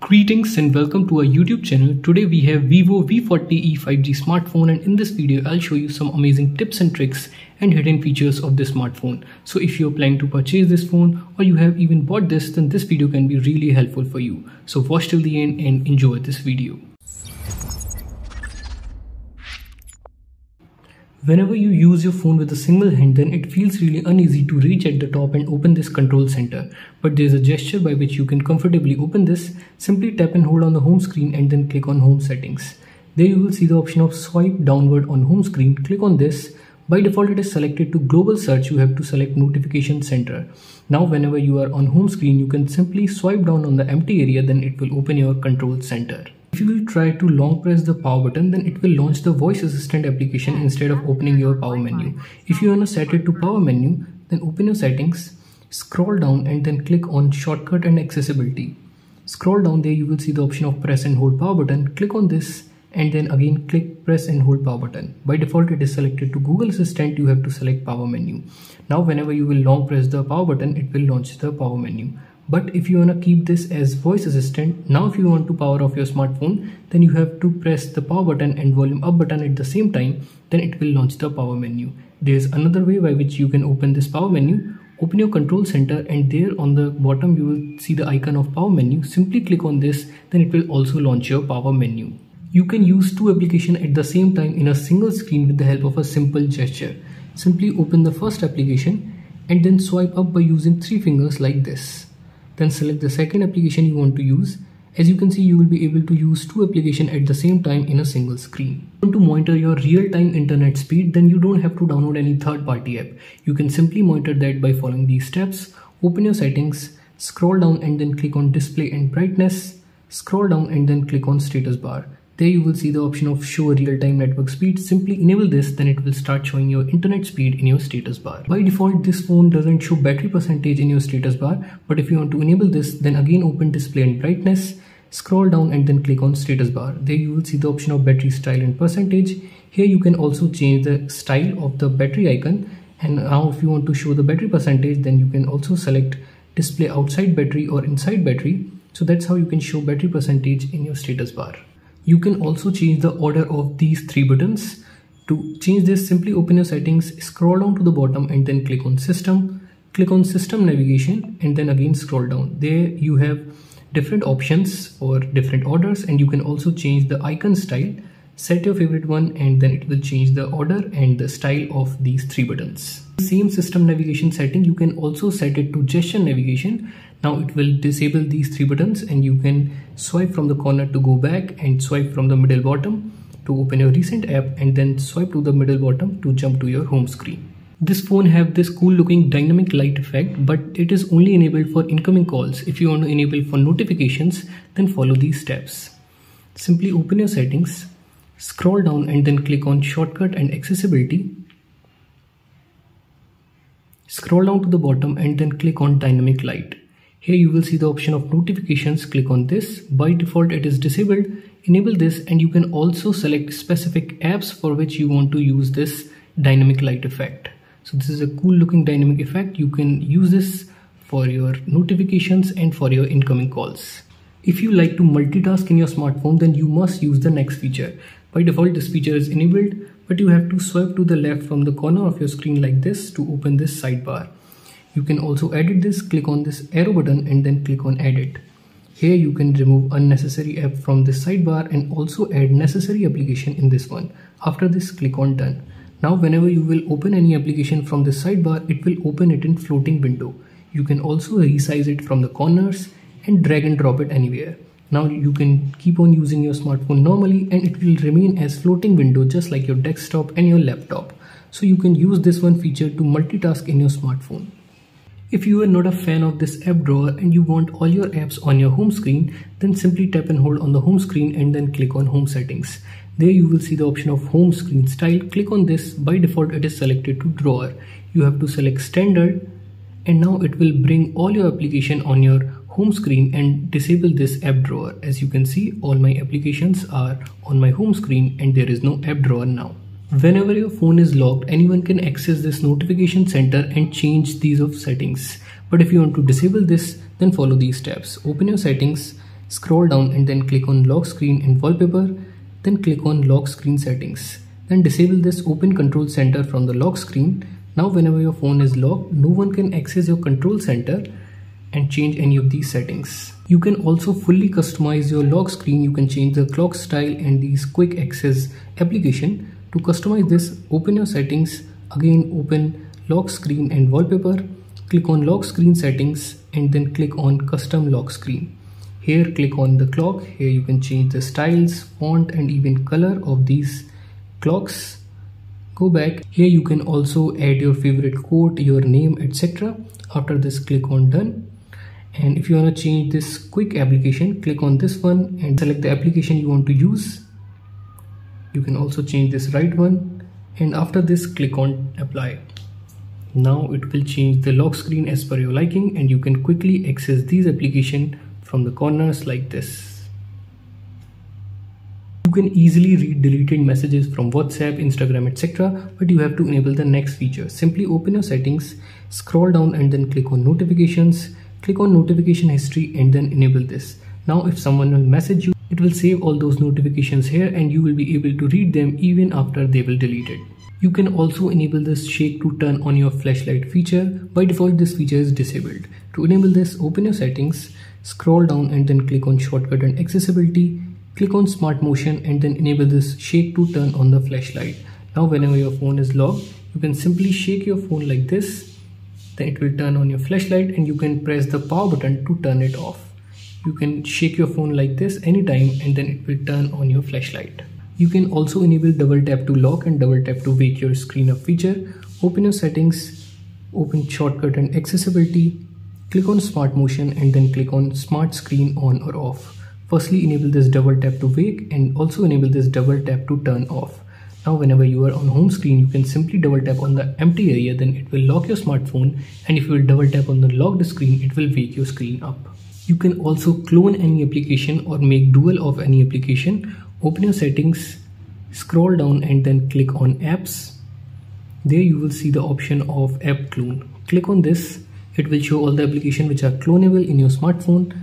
Greetings and welcome to our YouTube channel. Today we have Vivo V40e 5G smartphone, and in this video I'll show you some amazing tips and tricks and hidden features of this smartphone. So if you're planning to purchase this phone or you have even bought this, then this video can be really helpful for you. So watch till the end and enjoy this video. Whenever you use your phone with a single hand, then it feels really uneasy to reach at the top and open this control center. But there's a gesture by which you can comfortably open this. Simply tap and hold on the home screen and then click on home settings. There you will see the option of swipe downward on home screen. Click on this. By default it is selected to global search. You have to select notification center. Now whenever you are on home screen, you can simply swipe down on the empty area, then it will open your control center. If you will try to long press the power button, then it will launch the voice assistant application instead of opening your power menu. If you want to set it to power menu, then open your settings, scroll down and then click on shortcut and accessibility. Scroll down, there you will see the option of press and hold power button. Click on this and then again click press and hold power button. By default it is selected to Google Assistant. You have to select power menu. Now whenever you will long press the power button, it will launch the power menu. But if you want to keep this as voice assistant, now if you want to power off your smartphone, then you have to press the power button and volume up button at the same time, then it will launch the power menu. There's another way by which you can open this power menu. Open your control center and there on the bottom you will see the icon of power menu. Simply click on this, then it will also launch your power menu. You can use two applications at the same time in a single screen with the help of a simple gesture. Simply open the first application and then swipe up by using 3 fingers like this. Then select the second application you want to use. As you can see, you will be able to use 2 applications at the same time in a single screen. If you want to monitor your real-time internet speed, then you don't have to download any third-party app. You can simply monitor that by following these steps. Open your settings, scroll down and then click on display and brightness. Scroll down and then click on status bar. There you will see the option of show real-time network speed. Simply enable this, then it will start showing your internet speed in your status bar. By default, this phone doesn't show battery percentage in your status bar, but if you want to enable this, then again open display and brightness, scroll down and then click on status bar. There you will see the option of battery style and percentage. Here you can also change the style of the battery icon, and now if you want to show the battery percentage, then you can also select display outside battery or inside battery. So that's how you can show battery percentage in your status bar. You can also change the order of these 3 buttons. To change this, simply open your settings, scroll down to the bottom and then click on system. Click on system navigation and then again scroll down. There you have different options for different orders, and you can also change the icon style. Set your favorite one and then it will change the order and the style of these 3 buttons. Same system navigation setting, you can also set it to gesture navigation. Now it will disable these 3 buttons and you can swipe from the corner to go back and swipe from the middle bottom to open your recent app and then swipe to the middle bottom to jump to your home screen. This phone have this cool looking dynamic light effect, but it is only enabled for incoming calls. If you want to enable for notifications, then follow these steps. Simply open your settings, scroll down and then click on shortcut and accessibility. Scroll down to the bottom and then click on dynamic light. Here you will see the option of notifications. Click on this. By default it is disabled. Enable this and you can also select specific apps for which you want to use this dynamic light effect. So this is a cool looking dynamic effect. You can use this for your notifications and for your incoming calls. If you like to multitask in your smartphone, then you must use the next feature. By default this feature is enabled, but you have to swipe to the left from the corner of your screen like this to open this sidebar. You can also edit this. Click on this arrow button and then click on edit. Here you can remove unnecessary app from this sidebar and also add necessary application in this one. After this, click on done. Now whenever you will open any application from this sidebar, it will open it in floating window. You can also resize it from the corners and drag and drop it anywhere. Now you can keep on using your smartphone normally and it will remain as floating window just like your desktop and your laptop. So you can use this one feature to multitask in your smartphone. If you are not a fan of this app drawer and you want all your apps on your home screen, then simply tap and hold on the home screen and then click on home settings. There you will see the option of home screen style. Click on this. By default it is selected to drawer. You have to select standard and now it will bring all your application on your home screen and disable this app drawer. As you can see, all my applications are on my home screen and there is no app drawer now. Whenever your phone is locked, anyone can access this notification center and change these of settings. But if you want to disable this, then follow these steps. Open your settings, Scroll down and then click on lock screen and wallpaper, then click on lock screen settings. Then disable this open control center from the lock screen. Now whenever your phone is locked, no one can access your control center and change any of these settings. You can also fully customize your lock screen. You can change the clock style and these quick access application. To customize this, open your settings, again open lock screen and wallpaper, click on lock screen settings and then click on custom lock screen. Here click on the clock. Here you can change the styles, font and even color of these clocks. Go back. Here you can also add your favorite quote, your name, etc. After this, click on done. And if you want to change this quick application, click on this one and select the application you want to use. You can also change this right one, and after this click on apply. Now it will change the lock screen as per your liking, and you can quickly access these applications from the corners like this. You can easily read deleted messages from WhatsApp, Instagram, etc. But you have to enable the next feature. Simply open your settings, scroll down and then click on notifications. Click on notification history and then enable this. Now if someone will message you, it will save all those notifications here and you will be able to read them even after they will delete it. You can also enable this shake to turn on your flashlight feature. By default, this feature is disabled. To enable this, open your settings, scroll down and then click on shortcut and accessibility. Click on smart motion and then enable this shake to turn on the flashlight. Now whenever your phone is locked, you can simply shake your phone like this. Then it will turn on your flashlight and you can press the power button to turn it off. You can shake your phone like this anytime and then it will turn on your flashlight. You can also enable double tap to lock and double tap to wake your screen up feature. Open your settings, open shortcut and accessibility, click on smart motion and then click on smart screen on or off. Firstly, enable this double tap to wake and also enable this double tap to turn off. Now whenever you are on home screen, you can simply double tap on the empty area, then it will lock your smartphone, and if you will double tap on the locked screen, it will wake your screen up. You can also clone any application or make dual of any application. Open your settings, scroll down and then click on apps. There you will see the option of app clone. Click on this. It will show all the applications which are clonable in your smartphone.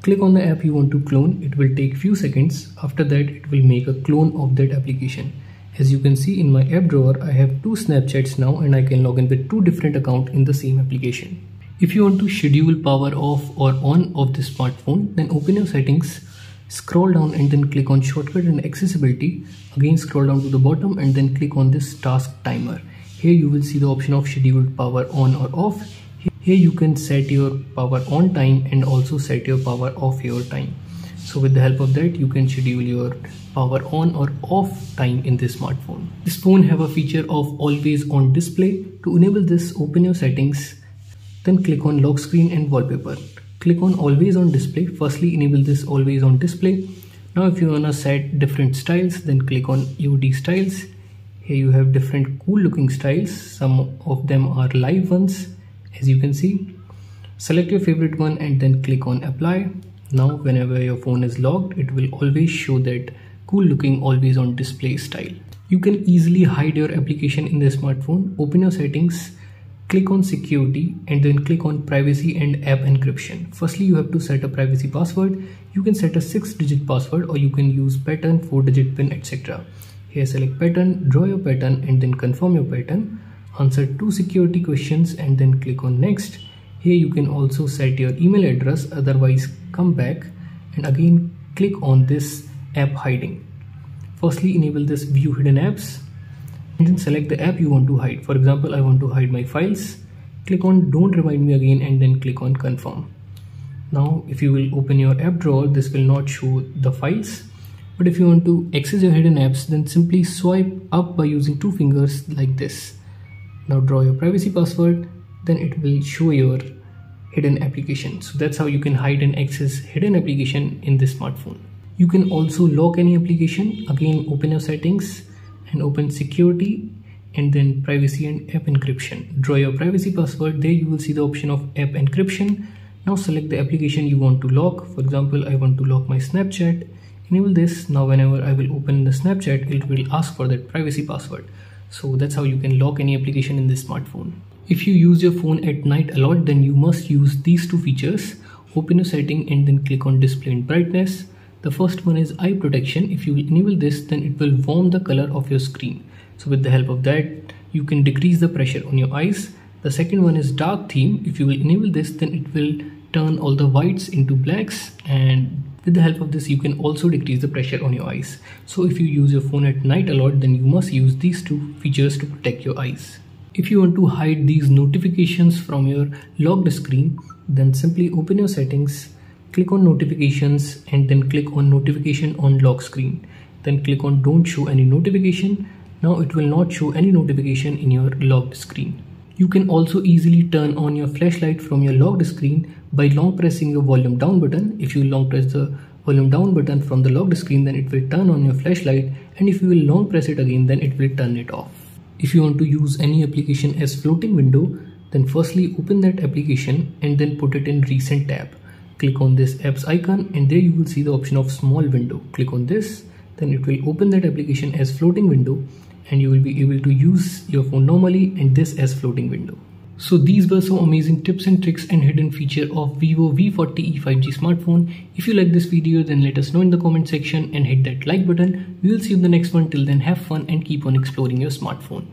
Click on the app you want to clone. It will take few seconds. After that, it will make a clone of that application. As you can see in my app drawer, I have 2 Snapchats now and I can log in with 2 different accounts in the same application. If you want to schedule power off or on of the smartphone, then open your settings, scroll down and then click on shortcut and accessibility. Again scroll down to the bottom and then click on this task timer. Here you will see the option of scheduled power on or off. Here you can set your power on time and also set your power off your time. So with the help of that, you can schedule your power on or off time in this smartphone. This phone have a feature of always on display. To enable this, open your settings, then click on lock screen and wallpaper. Click on always on display. Firstly, enable this always on display. Now if you wanna set different styles, then click on UD styles. Here you have different cool looking styles. Some of them are live ones, as you can see. Select your favorite one and then click on apply. Now whenever your phone is locked, it will always show that cool looking always on display style. You can easily hide your application in the smartphone. Open your settings, click on security and then click on privacy and app encryption. Firstly, you have to set a privacy password. You can set a 6-digit password or you can use pattern, 4-digit pin, etc. Here select pattern, draw your pattern and then confirm your pattern. Answer 2 security questions and then click on next. Here you can also set your email address, otherwise come back and again click on this app hiding. Firstly, enable this view hidden apps and then select the app you want to hide. For example, I want to hide my files. Click on don't remind me again and then click on confirm. Now if you will open your app drawer, this will not show the files. But if you want to access your hidden apps, then simply swipe up by using 2 fingers like this. Now draw your privacy password, then it will show your hidden application. So that's how you can hide and access hidden application in this smartphone. You can also lock any application. Again, open your settings and open security and then privacy and app encryption. Draw your privacy password. There you will see the option of app encryption. Now select the application you want to lock. For example, I want to lock my Snapchat. Enable this. Now whenever I will open the Snapchat, it will ask for that privacy password. So that's how you can lock any application in this smartphone. If you use your phone at night a lot, then you must use these 2 features. open your setting and then click on display and brightness. The first one is eye protection. If you enable this, then it will warm the color of your screen. So with the help of that, you can decrease the pressure on your eyes. The second one is dark theme. If you will enable this, then it will turn all the whites into blacks, and with the help of this you can also decrease the pressure on your eyes. So if you use your phone at night a lot, then you must use these two features to protect your eyes. If you want to hide these notifications from your locked screen, then simply open your settings, click on notifications and then click on notification on lock screen. Then click on don't show any notification. Now it will not show any notification in your locked screen. You can also easily turn on your flashlight from your locked screen by long pressing your volume down button. If you long press the volume down button from the locked screen, then it will turn on your flashlight, and if you will long press it again, then it will turn it off. If you want to use any application as floating window, then firstly open that application and then put it in recent tab. Click on this apps icon and there you will see the option of small window. Click on this, then it will open that application as floating window and you will be able to use your phone normally and this as floating window. So these were some amazing tips and tricks and hidden feature of Vivo V40e 5G smartphone. If you like this video, then let us know in the comment section and hit that like button. We will see you in the next one. Till then, have fun and keep on exploring your smartphone.